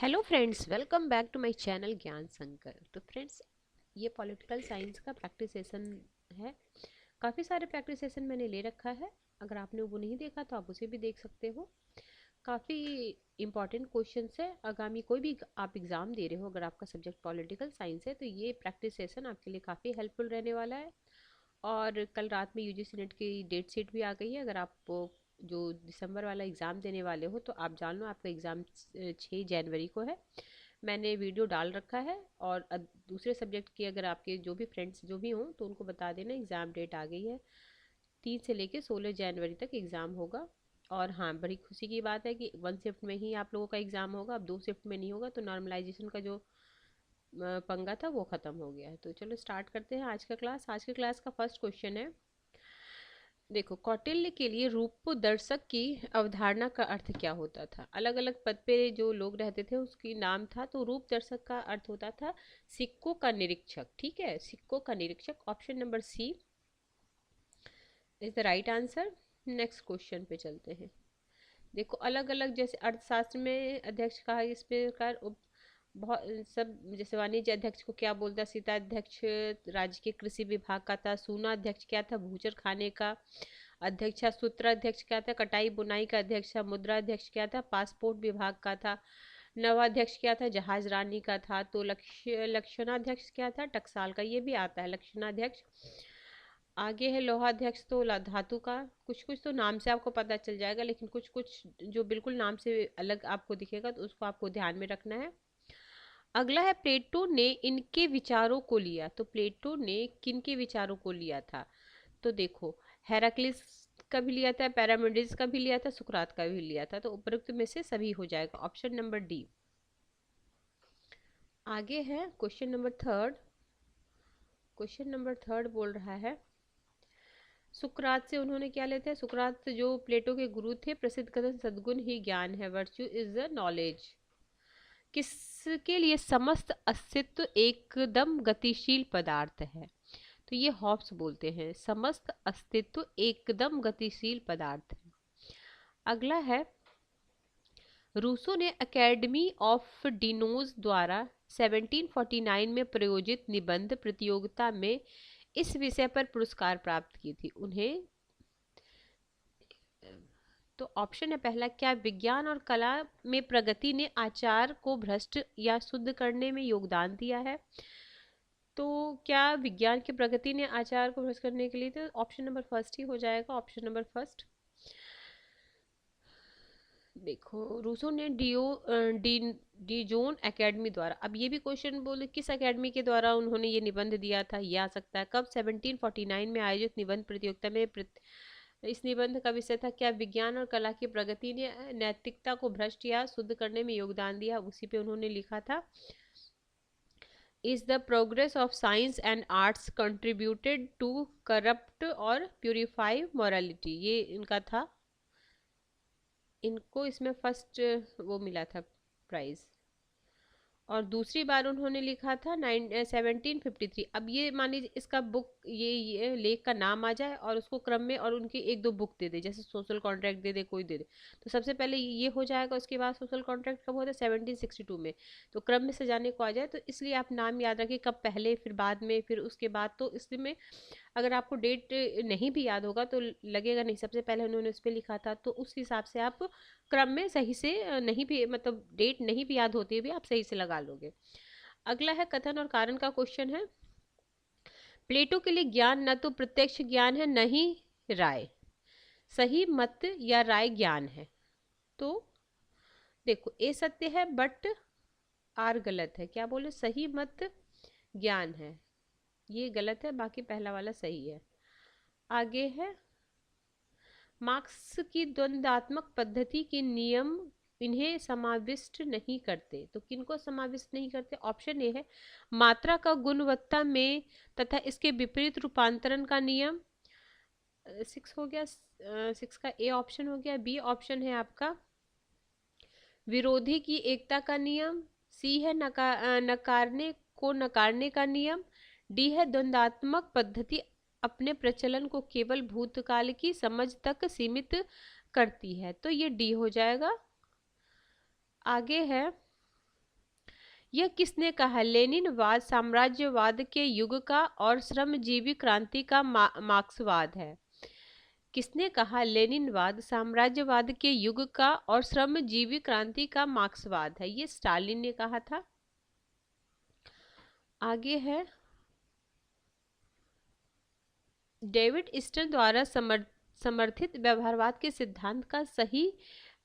Hello friends, welcome back to my channel Gyan Shankar. तो friends, ये political science का practice session है। काफ़ी सारे प्रैक्टिस सेशन मैंने ले रखा है। अगर आपने वो नहीं देखा तो आप उसे भी देख सकते हो। काफ़ी इंपॉर्टेंट क्वेश्चंस है। आगामी कोई भी आप एग्ज़ाम दे रहे हो, अगर आपका सब्जेक्ट पॉलिटिकल साइंस है तो ये प्रैक्टिस सेशन आपके लिए काफ़ी हेल्पफुल रहने वाला है। और कल रात में यूजीसी नेट की डेट शीट भी आ गई है। अगर आप जो दिसंबर वाला एग्ज़ाम देने वाले हो तो आप जान लो आपका एग्ज़ाम 6 जनवरी को है। मैंने वीडियो डाल रखा है। और दूसरे सब्जेक्ट के अगर आपके जो भी फ्रेंड्स जो भी हों तो उनको बता देना एग्ज़ाम डेट आ गई है। 3 से लेके 16 जनवरी तक एग्ज़ाम होगा। और हाँ, बड़ी खुशी की बात है कि 1 शिफ्ट में ही आप लोगों का एग्ज़ाम होगा। अब 2 शिफ्ट में नहीं होगा, तो नॉर्मलाइजेशन का जो पंगा था वो ख़त्म हो गया है। तो चलो स्टार्ट करते हैं आज का क्लास। आज के क्लास का फर्स्ट क्वेश्चन है। देखो, कौटिल्य के लिए रूप दर्शक की अवधारणा का अर्थ क्या होता था। अलग अलग पद पे जो लोग रहते थे उसकी नाम था। तो रूप दर्शक का अर्थ होता था सिक्कों का निरीक्षक। ठीक है, सिक्कों का निरीक्षक। Option number C is the right answer. Next question पे चलते हैं। देखो, अलग अलग जैसे अर्थशास्त्र में अध्यक्ष कहा इस प्रकार बहुत सब, जैसे वाणिज्य अध्यक्ष को क्या बोलता, सीता अध्यक्ष राज्य के कृषि विभाग का था। सूना अध्यक्ष क्या था, भूचर खाने का अध्यक्ष था। सूत्र अध्यक्ष क्या था, कटाई बुनाई का अध्यक्ष था। मुद्रा अध्यक्ष क्या था, पासपोर्ट विभाग का था। नवाध्यक्ष क्या था, जहाज रानी का था। तो लक्षणाध्यक्ष क्या था, टकसाल का। ये भी आता है लक्षणाध्यक्ष। आगे है लोहाध्यक्ष, तो धातु का। कुछ कुछ तो नाम से आपको पता चल जाएगा, लेकिन कुछ कुछ जो बिल्कुल नाम से अलग आपको दिखेगा तो उसको आपको ध्यान में रखना है। अगला है, प्लेटो ने इनके विचारों को लिया। तो प्लेटो ने किन के विचारों को लिया था। तो देखो, हेराक्लिस का भी लिया था, पैरामेडिस का भी लिया था, सुकरात का भी लिया था। तो उपरोक्त में से सभी हो जाएगा। Option number D. आगे है question number third. Question number third बोल रहा है, सुकरात से उन्होंने क्या लेते हैं। सुकरात जो प्लेटो के गुरु थे, प्रसिद्ध कथन सद्गुण ही ज्ञान है, वर्च्यू इज द नॉलेज। किसके लिए समस्त अस्तित्व एकदम गतिशील पदार्थ है। तो ये हॉब्स बोलते हैं, समस्त अस्तित्व एकदम गतिशील पदार्थ है। अगला है, रूसो ने एकेडमी ऑफ डिनोज द्वारा 1749 में प्रायोजित निबंध प्रतियोगिता में इस विषय पर पुरस्कार प्राप्त की थी। उन्हें, तो ऑप्शन है पहला, क्या विज्ञान और कला में प्रगति ने आचार को भ्रष्ट या शुद्ध करने में योगदान दिया है। तो क्या विज्ञान की प्रगति ने आचार को भ्रष्ट करने के लिए, तो ऑप्शन नंबर फर्स्ट ही हो जाएगा। Option number first. देखो, रूसो ने डिजोन एकेडमी द्वारा, अब ये भी क्वेश्चन बोले किस एकेडमी के द्वारा उन्होंने ये निबंध दिया था, ये आ सकता है। कब, 1749 में आयोजित निबंध प्रतियोगिता में इस निबंध का विषय था, क्या विज्ञान और कला की प्रगति ने नैतिकता को भ्रष्ट या शुद्ध करने में योगदान दिया। उसी पे उन्होंने लिखा था, is the progress of science and arts contributed to corrupt और प्यूरिफाई मॉरलिटी। ये इनका था। इनको इसमें फर्स्ट वो मिला था प्राइज। और दूसरी बार उन्होंने लिखा था 1753। अब ये मान लीजिए इसका बुक, ये लेख का नाम आ जाए और उसको क्रम में और उनकी एक दो बुक दे दे, जैसे सोशल कॉन्ट्रैक्ट दे दे, कोई दे दे। तो सबसे पहले ये हो जाएगा, उसके बाद सोशल कॉन्ट्रैक्ट कब होता है, 1762 में। तो क्रम में सजाने को आ जाए तो इसलिए आप नाम याद रखिए, कब पहले फिर बाद में फिर उसके बाद। तो इसमें अगर आपको डेट नहीं भी याद होगा तो लगेगा नहीं सबसे पहले उन्होंने उस पर लिखा था, तो उस हिसाब से आप क्रम में सही से नहीं भी, मतलब डेट नहीं भी याद होती है भी आप सही से लगा लोगे। अगला है कथन और कारण का क्वेश्चन है। प्लेटो के लिए ज्ञान न तो प्रत्यक्ष ज्ञान है न ही राय, सही मत या राय ज्ञान है। तो देखो, ए सत्य है बट आर गलत है। क्या बोले, सही मत ज्ञान है, ये गलत है, बाकी पहला वाला सही है। आगे है, मार्क्स की द्वंद्वात्मक पद्धति के नियम इन्हें समाविष्ट नहीं करते। तो किनको समाविष्ट नहीं करते। ऑप्शन ए है, मात्रा का गुणवत्ता में तथा इसके विपरीत रूपांतरण का नियम। 6 हो गया, 6 का ए ऑप्शन हो गया। बी ऑप्शन है आपका, विरोधी की एकता का नियम। सी है नकारने को नकारने का नियम। डी है द्वंद्वात्मक पद्धति अपने प्रचलन को केवल भूतकाल की समझ तक सीमित करती है। तो ये डी हो जाएगा। आगे है, यह किसने कहा? लेनिनवाद साम्राज्यवाद के युग का और श्रमजीवी क्रांति का मार्क्सवाद है। किसने कहा? लेनिनवाद साम्राज्यवाद के युग का और श्रमजीवी क्रांति का मार्क्सवाद है। ये स्टालिन ने कहा था। आगे है, डेविड स्टर्न द्वारा समर्थित व्यवहारवाद के सिद्धांत का सही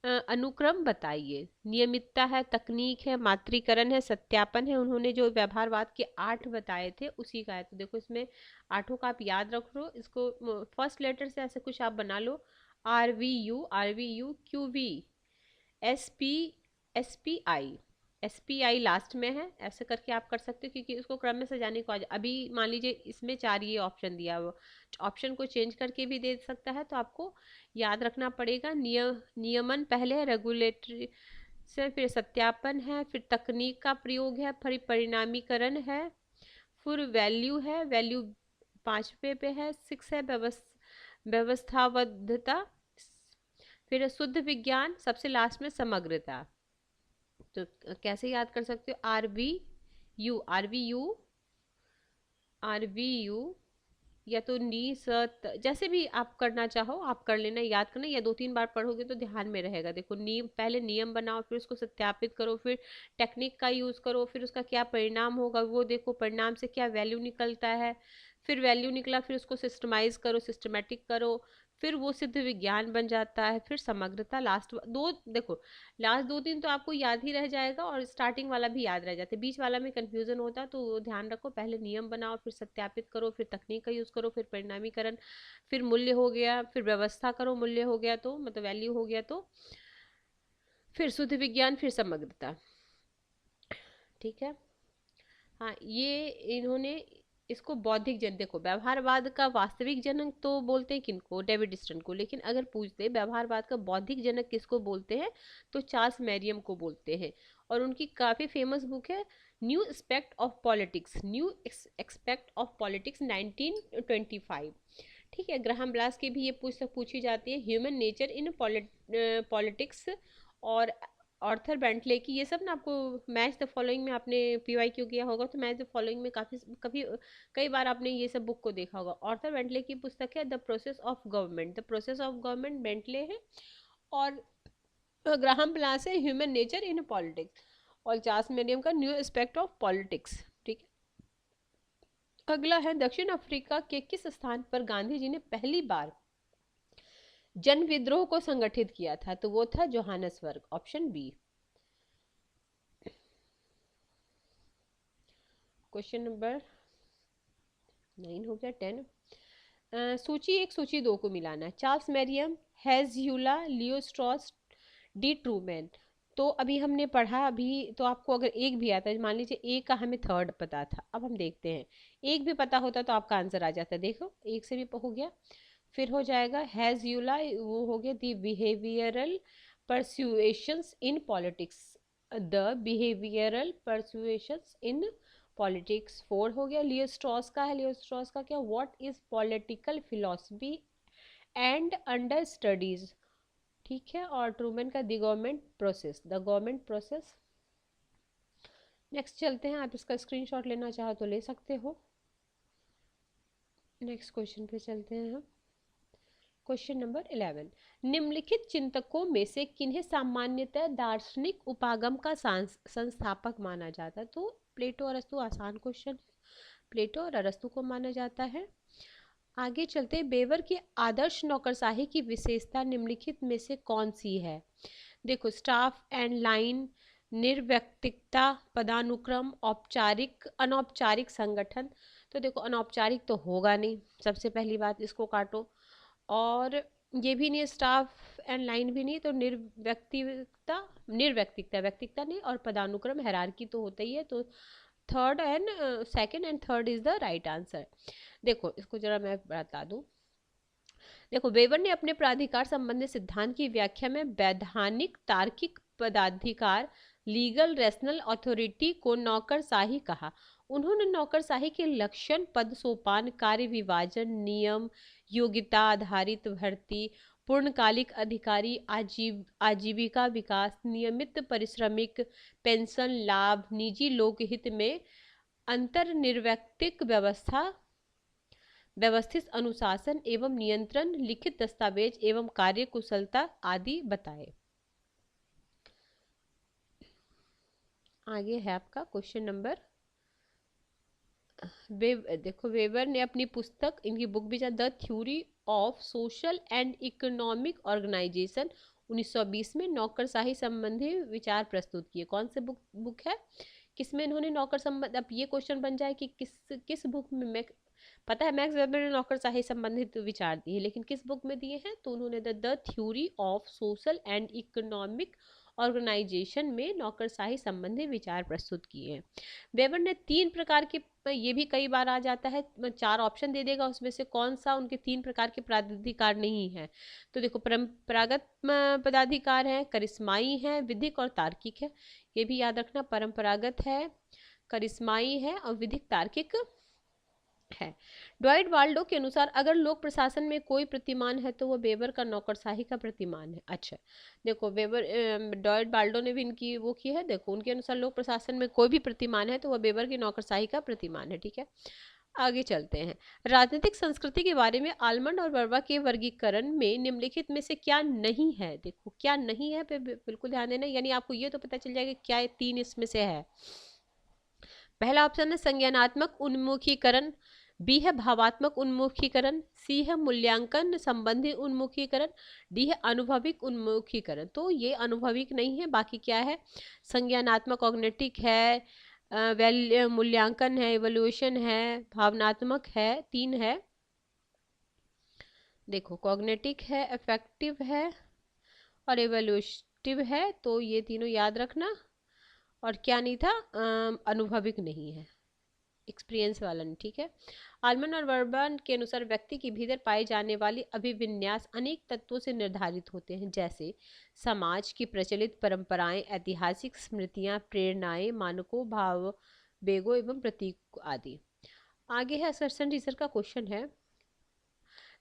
अनुक्रम बताइए। नियमितता है, तकनीक है, मात्रीकरण है, सत्यापन है। उन्होंने जो व्यवहारवाद के 8 बताए थे उसी का है। तो देखो इसमें 8 का आप याद रख लो, इसको फर्स्ट लेटर से ऐसे कुछ आप बना लो, RVU QV SPI लास्ट में है, ऐसे करके आप कर सकते हो, क्योंकि उसको क्रम में सजाने को अभी मान लीजिए इसमें 4 ये ऑप्शन दिया हुआ, ऑप्शन को चेंज करके भी दे सकता है, तो आपको याद रखना पड़ेगा। नियमन पहले है, रेगुलेटरी से, फिर सत्यापन है, फिर तकनीक का प्रयोग है, फिर परिणामीकरण है, फिर वैल्यू है, वैल्यू 5वें पे है, 6 है व्यवस्थाबद्धता, फिर शुद्ध विज्ञान, सबसे लास्ट में समग्रता। तो कैसे याद कर सकते हो? आरवीयू या तो जैसे भी आप करना चाहो आप कर लेना, याद करना, या 2-3 बार पढ़ोगे तो ध्यान में रहेगा। देखो पहले नियम बनाओ, फिर उसको सत्यापित करो, फिर टेक्निक का यूज करो, फिर उसका क्या परिणाम होगा वो देखो, परिणाम से क्या वैल्यू निकलता है, फिर वैल्यू निकला फिर उसको सिस्टमाइज करो, सिस्टमेटिक करो, फिर वो सिद्ध विज्ञान बन जाता है, फिर समग्रता। लास्ट 2 देखो, लास्ट 2-3 तो आपको याद ही रह जाएगा, और स्टार्टिंग वाला भी याद रह जाता है, बीच वाला में कंफ्यूजन होता है, तो ध्यान रखो, पहले नियम बनाओ, फिर सत्यापित करो, फिर तकनीक का यूज करो, फिर परिणामीकरण, फिर मूल्य हो गया, फिर व्यवस्था करो, मूल्य हो गया तो मतलब वैल्यू हो गया, तो फिर शुद्ध विज्ञान, फिर समग्रता। ठीक है। हाँ, ये इन्होंने इसको बौद्धिक जन, देखो व्यवहारवाद का वास्तविक जनक तो बोलते हैं किनको? डेविड स्टर्न को। लेकिन अगर पूछते व्यवहारवाद का बौद्धिक जनक किसको बोलते हैं, तो चार्ल्स मैरियम को बोलते हैं। और उनकी काफी फेमस बुक है न्यू एस्पेक्ट ऑफ पॉलिटिक्स, 1925। ठीक है। ग्राहम ब्लास की भी ये पूछी जाती है, ह्यूमन नेचर इन पॉलिटिक्स। और ऑर्थर बेंटले की, ये सब ना आपको मैच द फॉलोइंग में आपने PYQ किया होगा, तो मैच द फॉलोइंग में कई बार आपने ये सब बुक को देखा होगा। ऑर्थर बेंटले की पुस्तक है the process of government, Bentley है। और ग्राहम ब्लास है ह्यूमन नेचर इन पॉलिटिक्स। और चार्ल्स मैरियम का न्यू एस्पेक्ट ऑफ पॉलिटिक्स। ठीक है। अगला है, दक्षिण अफ्रीका के किस स्थान पर गांधी जी ने पहली बार जन विद्रोह को संगठित किया था? तो वो था Johannesburg, option B. Question number 9 हो गया, 10। सूची 1 सूची 2 को मिलाना। चार्ल्स मैरियम, हेज़्यूला, लियो स्ट्रॉस, डी ट्रूमैन। तो अभी हमने पढ़ा, अभी तो आपको अगर एक भी आता है, मान लीजिए एक का हमें थर्ड पता था, अब हम देखते हैं, एक भी पता होता तो आपका आंसर आ जाता। देखो एक से भी हो गया। फिर हो जाएगा हेज़्यूला, वो हो गया the behavioural persuasions in politics, the behavioural persuasions in politics. 4 हो गया। लियो स्ट्रॉस का है, लियो स्ट्रॉस का क्या, what is political philosophy and under studies. ठीक है। और ट्रूमैन का द गवर्नमेंट प्रोसेस। नेक्स्ट चलते हैं, आप इसका स्क्रीनशॉट लेना चाहो तो ले सकते हो। नेक्स्ट क्वेश्चन पे चलते हैं हम। क्वेश्चन नंबर 11, निम्नलिखित चिंतकों में से किन्हें सामान्यतः दार्शनिक उपागम का संस्थापक माना जाता है? तो प्लेटो, अरस्तु, आसान क्वेश्चन। प्लेटो और अरस्तु को माना जाता है। आगे चलते, बेवर की आदर्श नौकरशाही की विशेषता निम्नलिखित में से कौन सी है? देखो, स्टाफ एंड लाइन, निर्व्यक्तिकता, पदानुक्रम, औपचारिक अनौपचारिक संगठन। तो देखो अनौपचारिक तो होगा नहीं, सबसे पहली बात, इसको काटो। और ये भी नहीं, स्टाफ एंड लाइन भी नहीं, तो व्यक्तिकता नहीं, और पदानुक्रम हायरार्की तो होता ही है। तो second and third is the right answer. देखो इसको जरा मैं बता दूं। देखो, वेबर ने अपने प्राधिकार संबंधी सिद्धांत की व्याख्या में वैधानिक तार्किक पदाधिकार, लीगल रेशनल अथॉरिटी को नौकरशाही कहा। उन्होंने नौकरशाही के लक्षण, पद सोपान, कार्य विभाजन, नियम, योग्यता आधारित भर्ती, पूर्णकालिक अधिकारी, आजीविका विकास, नियमित परिश्रमिक, पेंशन लाभ, निजी लोकहित में अंतर्निर्वैयक्तिक व्यवस्था, व्यवस्थित अनुशासन एवं नियंत्रण, लिखित दस्तावेज एवं कार्य कुशलता आदि बताए। आगे है आपका क्वेश्चन नंबर, देखो वेबर ने अपनी पुस्तक, इनकी बुक भी the theory of social and economic organisation 1920 में नौकरशाही संबंधी विचार प्रस्तुत किए। कौन से बुक है, किसमें इन्होंने नौकर संबंध, अब ये क्वेश्चन बन जाए कि किस बुक में, पता है मैक्स वेबर ने नौकरशाही संबंधित विचार दिए, लेकिन किस बुक में दिए हैं, तो उन्होंने the theory of social and economic organisation में नौकरशाही संबंधी विचार प्रस्तुत किए हैं। वेबर ने 3 प्रकार के, ये भी कई बार आ जाता है, 4 ऑप्शन दे देगा, उसमें से कौन सा उनके 3 प्रकार के पदाधिकार नहीं है। तो देखो परंपरागत पदाधिकार है, करिश्माई है, विधिक और तार्किक है। ये भी याद रखना, परंपरागत है, करिश्माई है और विधिक तार्किक है। ड्वाइट वाल्डो के अनुसार अगर लोक प्रशासन में कोई प्रतिमान है तो वह वेबर का नौकरशाही का प्रतिमान है। अच्छा देखो वेबर, ड्वाइट वाल्डो ने भी इनकी वो की है, देखो उनके अनुसार लोक प्रशासन में कोई भी प्रतिमान है तो वह वेबर की नौकरशाही का प्रतिमान है। ठीक है, आगे चलते हैं। राजनीतिक संस्कृति के बारे में आलमंड और बर्बा के वर्गीकरण में निम्नलिखित में से क्या नहीं है। देखो क्या नहीं है पे बिल्कुल ध्यान देना, यानी आपको ये तो पता चल जाएगा क्या 3 इसमें से है। पहला ऑप्शन है संज्ञानात्मक उन्मुखीकरण, बी है भावात्मक उन्मुखीकरण, सी है मूल्यांकन संबंधी उन्मुखीकरण, डी है अनुभविक उन्मुखीकरण। तो ये अनुभविक नहीं है, बाकी क्या है, संज्ञानात्मक कॉग्निटिव है, मूल्यांकन है, इवोल्यूशन है, भावनात्मक है, 3 है। देखो कॉग्निटिव है, अफेक्टिव है और इवोल्यूटिव है, तो ये तीनों याद रखना। और क्या नहीं था, अनुभविक नहीं है, एक्सपीरियंस वाला नहीं। ठीक है, आलमन और वर्बन के अनुसार व्यक्ति के भीतर पाए जाने वाली अभिविन्यास अनेक तत्वों से निर्धारित होते हैं, जैसे समाज की प्रचलित परंपराएं, ऐतिहासिक स्मृतियां, प्रेरणाएं, मानकों, भाव, वेगों एवं प्रतीक आदि। आगे है असर्शन रीजन का क्वेश्चन है।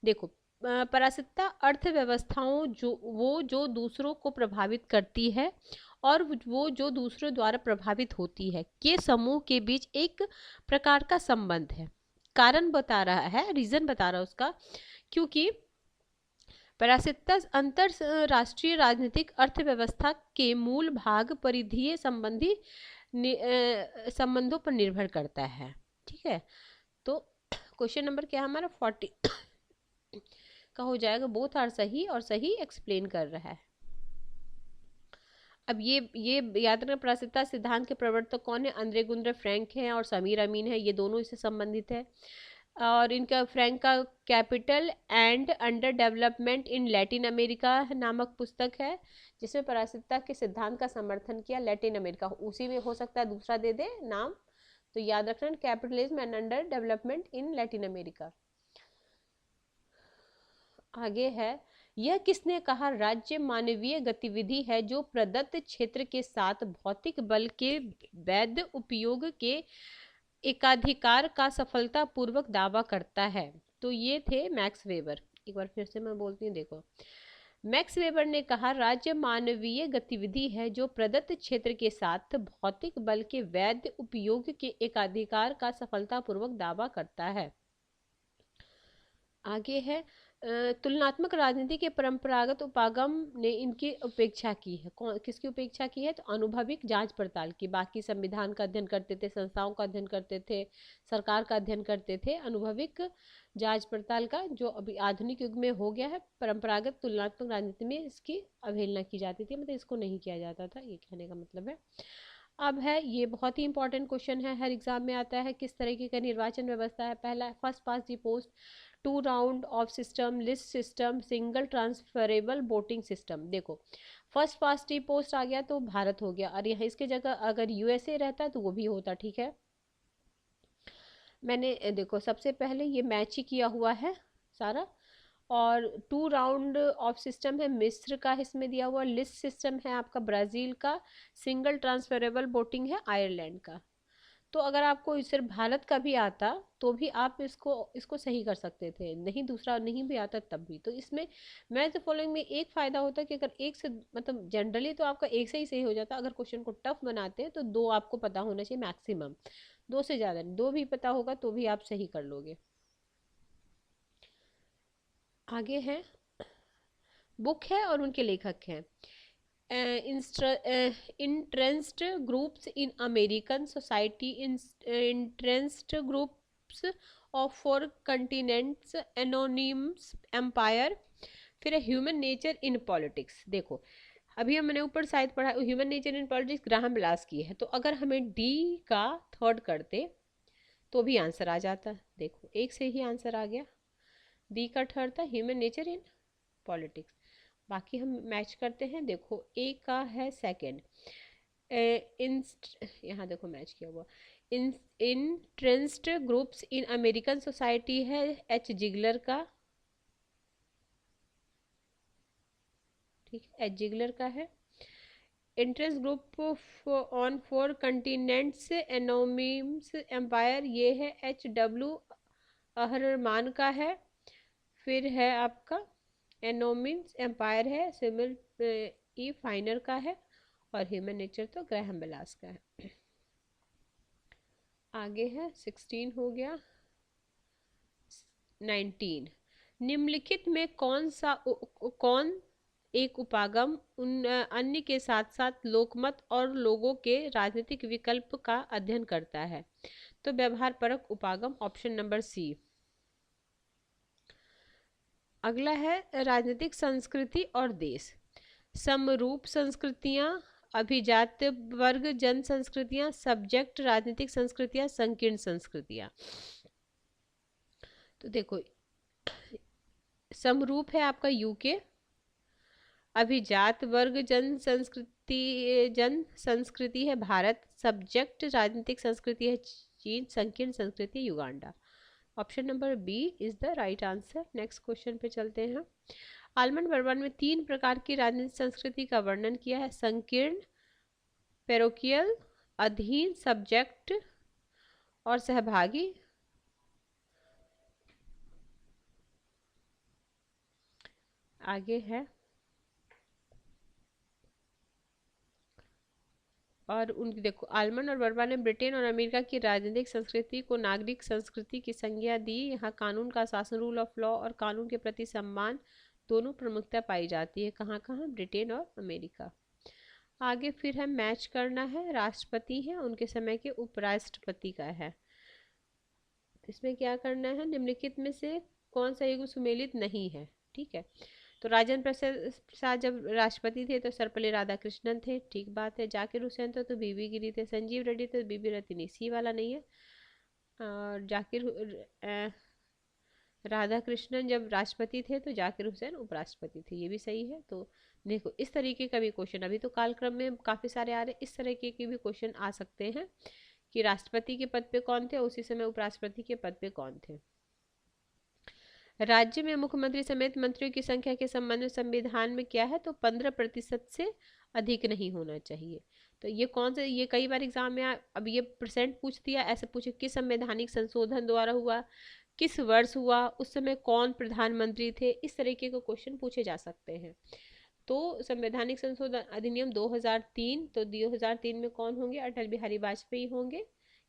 देखो परासिकता अर्थव्यवस्थाओं जो दूसरों को प्रभावित करती है और वो जो दूसरों द्वारा प्रभावित होती है के समूह के बीच एक प्रकार का संबंध है। कारण बता रहा है, रीजन बता रहा है उसका, क्योंकि परासिकता अंतरराष्ट्रीय राजनीतिक अर्थव्यवस्था के मूल भाग परिधीय संबंधी संबंधों पर निर्भर करता है। ठीक है, तो क्वेश्चन नंबर क्या है हमारा 40 का हो जाएगा, बोथ आर सही और सही एक्सप्लेन कर रहा है। अब ये याद रखना, परासिकता सिद्धांत के प्रवर्तक कौन है, अंद्रे गुंद्रे फ्रैंक हैं और समीर अमीन है, ये दोनों इससे संबंधित है। और इनका फ्रैंक का capital and under development in Latin America नामक पुस्तक है, जिसमें परासिकता के सिद्धांत का समर्थन किया लैटिन अमेरिका, उसी में हो सकता है दूसरा दे दे नाम, तो याद रखना capitalism and under development in Latin America. आगे है, यह किसने कहा राज्य मानवीय गतिविधि है जो प्रदत्त क्षेत्र के साथ भौतिक बल के वैध उपयोग के एकाधिकार का सफलतापूर्वक दावा करता है। तो ये थे मैक्स वेबर। एक बार फिर से मैं बोलती हूँ, देखो मैक्स वेबर ने कहा राज्य मानवीय गतिविधि है जो प्रदत्त क्षेत्र के साथ भौतिक बल के वैध उपयोग के एकाधिकार का सफलतापूर्वक दावा करता है। आगे है, तुलनात्मक राजनीति के परंपरागत उपागम ने इनकी उपेक्षा की है। किसकी उपेक्षा की है, तो अनुभविक जांच पड़ताल की। बाकी संविधान का अध्ययन करते थे, संस्थाओं का अध्ययन करते थे, सरकार का अध्ययन करते थे, अनुभविक जांच पड़ताल का जो अभी आधुनिक युग में हो गया है, परंपरागत तुलनात्मक राजनीति में इसकी अवहेलना की जाती थी, मतलब इसको नहीं किया जाता था, ये कहने का मतलब है। अब है, ये बहुत ही इंपॉर्टेंट क्वेश्चन है, हर एग्जाम में आता है, किस तरीके का निर्वाचन व्यवस्था है। पहला first past the post, 2 round of system, list system, single transferable voting system. देखो फर्स्ट पास्ट दी पोस्ट आ गया तो भारत हो गया, और यहाँ इसके जगह अगर यूएसए रहता तो वो भी होता। ठीक है, मैंने देखो सबसे पहले ये मैच ही किया हुआ है सारा, और 2 राउंड ऑफ सिस्टम है मिस्र का, इसमें दिया हुआ लिस्ट सिस्टम है आपका ब्राज़ील का, सिंगल ट्रांसफरेबल वोटिंग है आयरलैंड का। तो अगर आपको सिर्फ भारत का भी आता तो भी आप इसको इसको सही कर सकते थे, नहीं दूसरा नहीं भी आता तब भी। तो इसमें मैच द फॉलोइंग में एक फ़ायदा होता है कि अगर एक से मतलब जनरली तो आपका एक से ही सही हो जाता, अगर क्वेश्चन को टफ बनाते हैं तो दो आपको पता होना चाहिए मैक्सिमम, दो से ज़्यादा नहीं, दो भी पता होगा तो भी आप सही कर लोगे। आगे है, बुक है और उनके लेखक हैं। Interest groups in American society, interest groups of four continents, anonymous empire, फिर है ह्यूमन नेचर इन पॉलिटिक्स। देखो अभी हमने ऊपर शायद पढ़ा human nature in politics Graham Wallas की है, तो अगर हमें डी का थर्ड करते तो भी आंसर आ जाता। देखो एक से ही आंसर आ गया, डी का थर्ड था ह्यूमन नेचर इन पॉलिटिक्स। बाकी हम मैच करते हैं। देखो ए का है सेकंड, यहाँ देखो मैच किया हुआ, in interest groups in American society है एच जिगलर का, ठीक है एच जिगलर का है। Interest group on four continents anonymous empire, ये है एच डब्ल्यू अहरमान का है। फिर है आपका एनोमिम्स एम्पायर है सिमिल ई फाइनर का है, और ह्यूमन नेचर तो ग्राहम बेलास का है। आगे है 16 हो गया। 19, निम्नलिखित में कौन एक उपागम उन अन्य के साथ साथ लोकमत और लोगों के राजनीतिक विकल्प का अध्ययन करता है? तो व्यवहार परक उपागम, ऑप्शन नंबर सी। अगला है राजनीतिक संस्कृति और देश। समरूप संस्कृतियां, अभिजात वर्ग जन संस्कृतियां, सब्जेक्ट राजनीतिक संस्कृतियां, संकीर्ण संस्कृतियां। तो देखो समरूप है आपका यूके, अभिजात वर्ग जन संस्कृति है भारत, सब्जेक्ट राजनीतिक संस्कृति है चीन, संकीर्ण संस्कृति Uganda. Option number B is the right answer. Next question पे चलते हैं। आलमंड बर्मन में 3 प्रकार की राजनीतिक संस्कृति का वर्णन किया है, संकीर्ण, पैरोकियल, अधीन, सब्जेक्ट और सहभागी। आगे है और उनकी देखो आलमंड और बर्मा ने ब्रिटेन और अमेरिका की राजनीतिक संस्कृति को नागरिक संस्कृति की संज्ञा दी। यहाँ कानून का शासन, रूल ऑफ लॉ और कानून के प्रति सम्मान दोनों प्रमुखता पाई जाती है। कहाँ कहाँ? ब्रिटेन और अमेरिका। आगे फिर है मैच करना है, राष्ट्रपति है उनके समय के उपराष्ट्रपति का है। इसमें क्या करना है, निम्नलिखित में से कौन सा युग सुमेलित नहीं है, ठीक है। तो राजेंद्र प्रसाद जब राष्ट्रपति थे तो सर्वपल्ली राधाकृष्णन थे, ठीक बात है। जाकिर हुसैन तो बीबी गिरी थे, संजीव रेड्डी तो बीबी रत्नी, सी वाला नहीं है। और राधाकृष्णन जब राष्ट्रपति थे तो जाकिर हुसैन उपराष्ट्रपति थे, ये भी सही है। तो देखो इस तरीके का भी क्वेश्चन, अभी तो कालक्रम में काफ़ी सारे आ रहे, इस तरीके के भी क्वेश्चन आ सकते हैं कि राष्ट्रपति के पद पे कौन थे, उसी समय उपराष्ट्रपति के पद पे कौन थे। राज्य में मुख्यमंत्री समेत मंत्रियों की संख्या के संबंध में संविधान में क्या है, तो 15% से अधिक नहीं होना चाहिए। तो ये कौन से, ये कई बार एग्जाम में अब ये परसेंट पूछ दिया, ऐसे पूछे किस संवैधानिक संशोधन द्वारा हुआ, किस वर्ष हुआ, उस समय कौन प्रधानमंत्री थे, इस तरीके के क्वेश्चन पूछे जा सकते हैं। तो संवैधानिक संशोधन अधिनियम 2003, तो 2003 में कौन होंगे, अटल बिहारी वाजपेयी होंगे।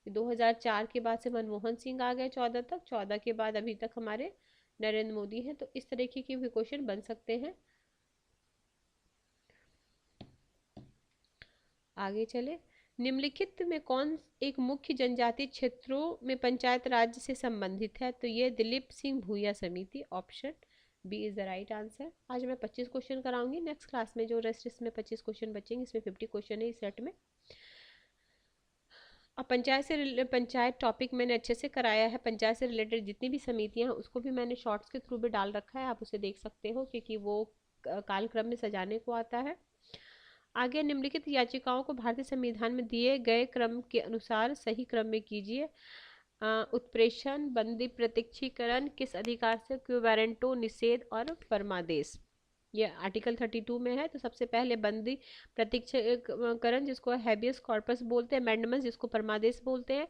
2004 के बाद से मनमोहन सिंह आ गए 14 तक, 14 के बाद अभी तक हमारे नरेंद्र मोदी हैं। तो इस तरीके के भी क्वेश्चन बन सकते हैं। आगे चले, निम्नलिखित में कौन एक मुख्य जनजातीय क्षेत्रों में पंचायत राज्य से संबंधित है, तो ये दिलीप सिंह भूया समिति, option B is the right answer. आज मैं 25 क्वेश्चन कराऊंगी, नेक्स्ट क्लास में जो रेस्ट इसमें 25 क्वेश्चन बचेंगे, इसमें 50 क्वेश्चन है इस सेट में। अब पंचायत टॉपिक मैंने अच्छे से कराया है, पंचायत से रिलेटेड जितनी भी समितियां हैं उसको भी मैंने शॉर्ट्स के थ्रू भी डाल रखा है, आप उसे देख सकते हो क्योंकि वो कालक्रम में सजाने को आता है। आगे, निम्नलिखित याचिकाओं को भारतीय संविधान में दिए गए क्रम के अनुसार सही क्रम में कीजिए। उत्प्रेषण, बंदी प्रत्यक्षीकरण, किस अधिकार से, क्यूबेरेंटो, निषेध और परमादेश। ये आर्टिकल 32 में है। तो सबसे पहले बंदी प्रत्यक्षकरण जिसको हैबियस कॉर्पस बोलते हैं, अमेंडमेंट जिसको परमादेश बोलते हैं,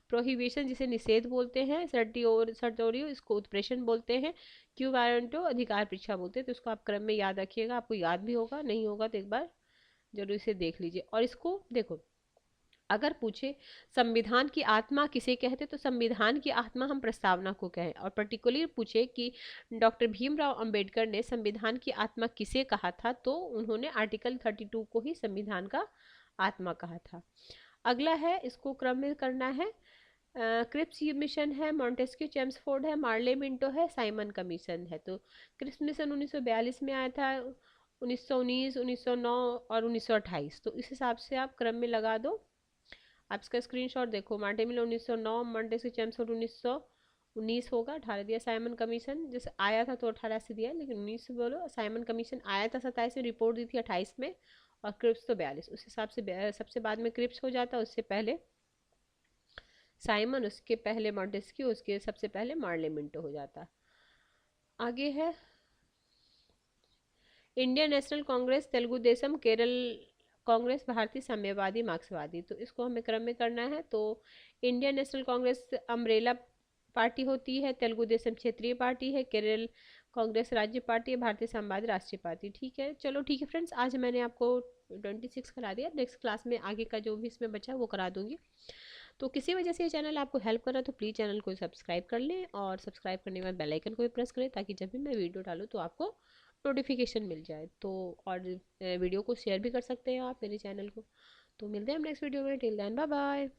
प्रोहिबिशन जिसे निषेध बोलते हैं, सर्टोरियो इसको उत्प्रेषण बोलते हैं, क्यू वारंटो अधिकार परीक्षा बोलते हैं। तो इसको आप क्रम में याद रखिएगा, आपको याद भी होगा, नहीं होगा तो एक बार जरूर इसे देख लीजिए। और इसको देखो, अगर पूछे संविधान की आत्मा किसे कहते, तो संविधान की आत्मा हम प्रस्तावना को कहें। और पर्टिकुलर पूछे कि डॉक्टर भीमराव अंबेडकर ने संविधान की आत्मा किसे कहा था, तो उन्होंने आर्टिकल 32 को ही संविधान का आत्मा कहा था। अगला है, इसको क्रम में करना है। क्रिप्स मिशन है, मॉन्टेस्क्यू चेम्सफोर्ड है, मार्ले मिंटो है, साइमन कमीशन है। तो क्रिप्स मिशन 1942 में आया था, 1919, 1909 और 1928। तो इस हिसाब से आप क्रम में लगा दो। आप इसका स्क्रीनशॉट देखो, मार्टे मिल 1909, मॉन्टेस्क्यू चेम्सफोर्ड 1919 होगा, 18 दिया। साइमन कमीशन जैसे आया था तो 18 से दिया, लेकिन 19 से बोलो। साइमन कमीशन आया था 27 में, रिपोर्ट दी थी 28 में, और क्रिप्स तो 42। उस हिसाब से सबसे बाद में क्रिप्स हो जाता, उससे पहले साइमन, उसके पहले मॉन्टेस्क्यू, उसके सबसे पहले मार्ले मिंटो हो जाता। आगे है इंडियन नेशनल कांग्रेस, तेलुगु देशम, केरल कांग्रेस, भारतीय साम्यवादी, मार्क्सवादी। तो इसको हमें क्रम में करना है। तो Indian national Congress umbrella party होती है, तेलुगु देशम क्षेत्रीय पार्टी है, केरल कांग्रेस राज्य पार्टी है, भारतीय साम्यवादी राष्ट्रीय पार्टी। ठीक है, चलो ठीक है फ्रेंड्स, आज मैंने आपको 26 करा दिया। नेक्स्ट क्लास में आगे का जो भी इसमें बचा वो करा दूंगी। तो किसी वजह से ये चैनल आपको हेल्प कर रहा है तो प्लीज़ चैनल को सब्सक्राइब कर लें, और सब्सक्राइब करने के बाद बेल आइकन को भी प्रेस करें, ताकि जब भी मैं वीडियो डालूँ तो आपको नोटिफिकेशन मिल जाए। तो और वीडियो को शेयर भी कर सकते हैं आप मेरे चैनल को। तो मिलते हैं हम नेक्स्ट वीडियो में, टिल देन बाय बाय।